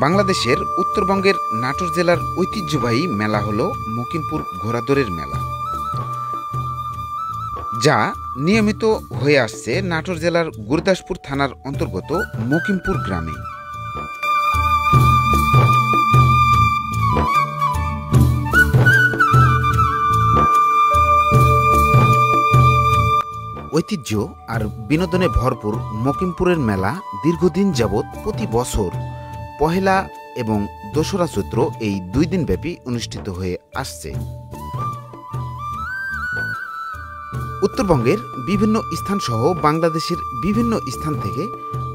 বাংলাদেশের উত্তরবঙ্গের নাটোর জেলার ঐতিহ্যবাহী মেলা হল মকিমপুর ঘোড়াদৌড়ের মেলা, যা নিয়মিত হয়ে আসছে নাটোর জেলার গুরদাসপুর থানার অন্তর্গত মকিমপুর গ্রামে। ঐতিহ্য আর বিনোদনে ভরপুর মকিমপুরের মেলা দীর্ঘদিন যাবৎ প্রতি বছর পহেলা এবং দোসরা চৈত্র এই 2 দিন ব্যাপী অনুষ্ঠিত হয়ে আসছে। উত্তরবঙ্গের বিভিন্ন স্থান সহ বাংলাদেশের বিভিন্ন স্থান থেকে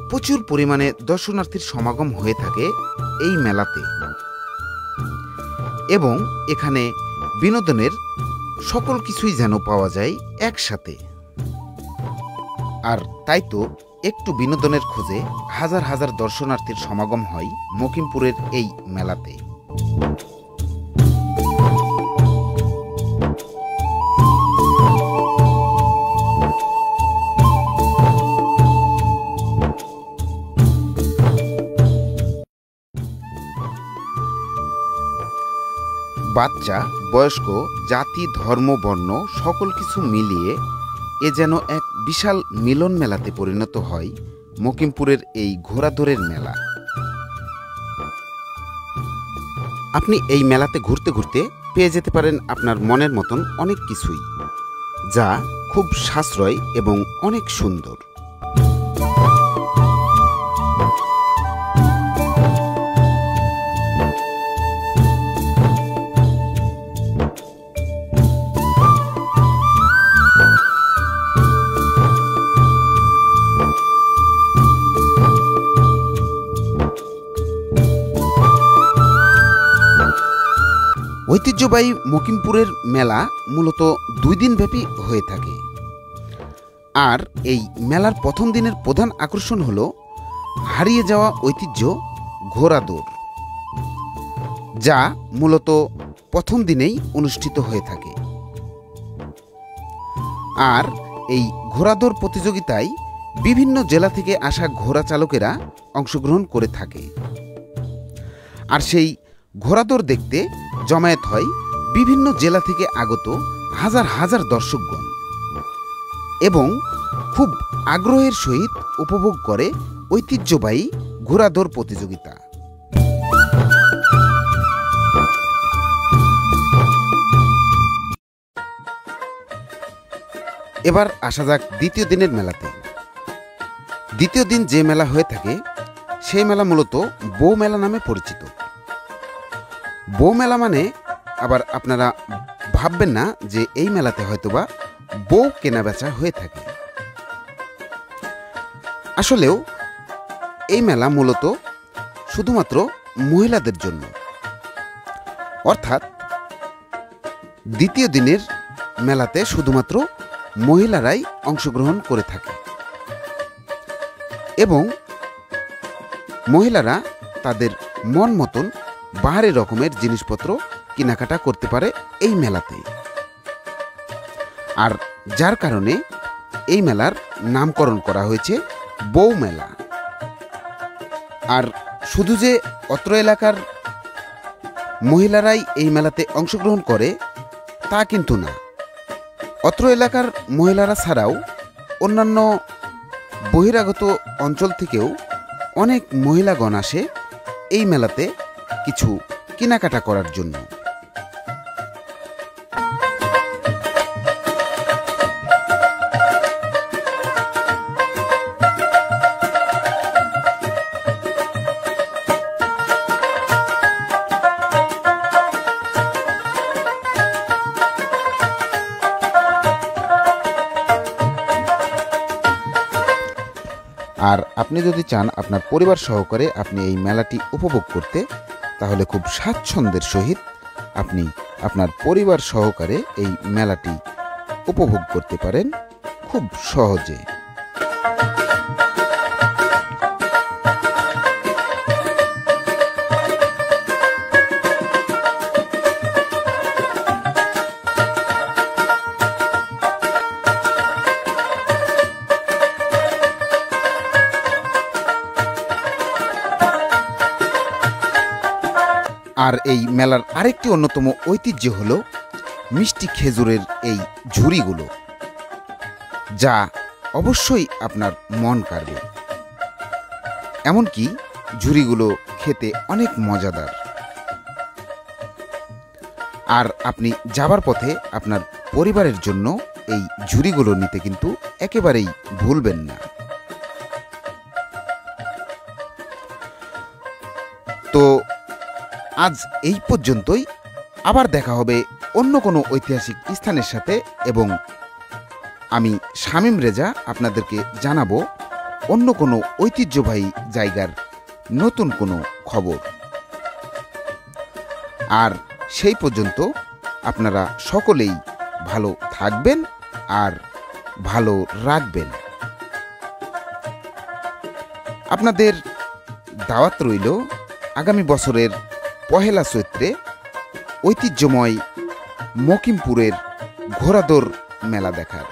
প্রচুর পরিমাণে দর্শনার্থীর সমাগম হয়ে থাকে এই মেলাতে, এবং এখানে বিনোদনের সকল কিছুই যেন পাওয়া যায় একসাথে। আর তাই তো একটু বিনোদনের খোঁজে হাজার হাজার দর্শনার্থীর সমাগম হয় মকিমপুরের এই মেলাতে। বাচ্চা, বয়স্ক, জাতি, ধর্ম, বর্ণ সকল কিছু মিলিয়ে এ যেন এক বিশাল মিলন মেলাতে পরিণত হয় মকিমপুরের এই ঘোড়াদৌড়ের মেলা। আপনি এই মেলাতে ঘুরতে ঘুরতে পেয়ে যেতে পারেন আপনার মনের মতন অনেক কিছুই, যা খুব সাশ্রয় এবং অনেক সুন্দর। ঐতিহ্যবাহী মকিমপুরের মেলা মূলত 2 দিন ব্যাপী হয়ে থাকে। আর এই মেলার প্রথম দিনের প্রধান আকর্ষণ হল হারিয়ে যাওয়া ঐতিহ্য ঘোড়াদৌড়, যা মূলত প্রথম দিনেই অনুষ্ঠিত হয়ে থাকে। আর এই ঘোড়াদৌড় প্রতিযোগিতায় বিভিন্ন জেলা থেকে আসা ঘোড়া চালকেরা অংশগ্রহণ করে থাকে। আর সেই ঘোড়াদৌড় দেখতে জমায়েত হয় বিভিন্ন জেলা থেকে আগত হাজার হাজার দর্শকগণ, এবং খুব আগ্রহের সহিত উপভোগ করে ঐতিহ্যবাহী ঘোড়াদৌড় প্রতিযোগিতা। এবার আসা যাক দ্বিতীয় দিনের মেলাতে। দ্বিতীয় দিন যে মেলা হয়ে থাকে সেই মেলা মূলত বউ মেলা নামে পরিচিত। বউ মেলা মানে আবার আপনারা ভাববেন না যে এই মেলাতে হয়তোবা বউ কেনা বেচা হয়ে থাকে। আসলেও এই মেলা মূলত শুধুমাত্র মহিলাদের জন্য, অর্থাৎ দ্বিতীয় দিনের মেলাতে শুধুমাত্র মহিলারাই অংশগ্রহণ করে থাকে, এবং মহিলারা তাদের মন মতন বাহারি রকমের জিনিসপত্র কেনাকাটা করতে পারে এই মেলাতে। আর যার কারণে এই মেলার নামকরণ করা হয়েছে বউ মেলা। আর শুধু যে অত্র এলাকার মহিলারাই এই মেলাতে অংশগ্রহণ করে তা কিন্তু না, অত্র এলাকার মহিলারা ছাড়াও অন্যান্য বহিরাগত অঞ্চল থেকেও অনেক মহিলাগণ আসে এই মেলাতে কিছু কেনাকাটা করার জন্য। আর আপনি যদি চান আপনার পরিবার সহকারে আপনি এই মেলাটি উপভোগ করতে, তাহলে খুব স্বাচ্ছন্দ্যের সহিত আপনি আপনার পরিবার সহকারে এই মেলাটি উপভোগ করতে পারেন খুব সহজে। আর এই মেলার আরেকটি অন্যতম ঐতিহ্য হল মিষ্টি খেজুরের এই ঝুড়িগুলো, যা অবশ্যই আপনার মন কাড়বে। এমনকি ঝুড়িগুলো খেতে অনেক মজাদার। আর আপনি যাবার পথে আপনার পরিবারের জন্য এই ঝুড়িগুলো নিতে কিন্তু একেবারেই ভুলবেন না। তো আজ এই পর্যন্তই। আবার দেখা হবে অন্য কোনো ঐতিহাসিক স্থানের সাথে, এবং আমি শামীম রেজা আপনাদেরকে জানাবো অন্য কোনো ঐতিহ্যবাহী জায়গার নতুন কোনো খবর। আর সেই পর্যন্ত আপনারা সকলেই ভালো থাকবেন আর ভালো রাখবেন। আপনাদের দাওয়াত রইল আগামী বছরের পহেলা চৈত্রে ঐতিহ্যময় মকিমপুরের ঘোড়াদৌড় মেলা দেখার।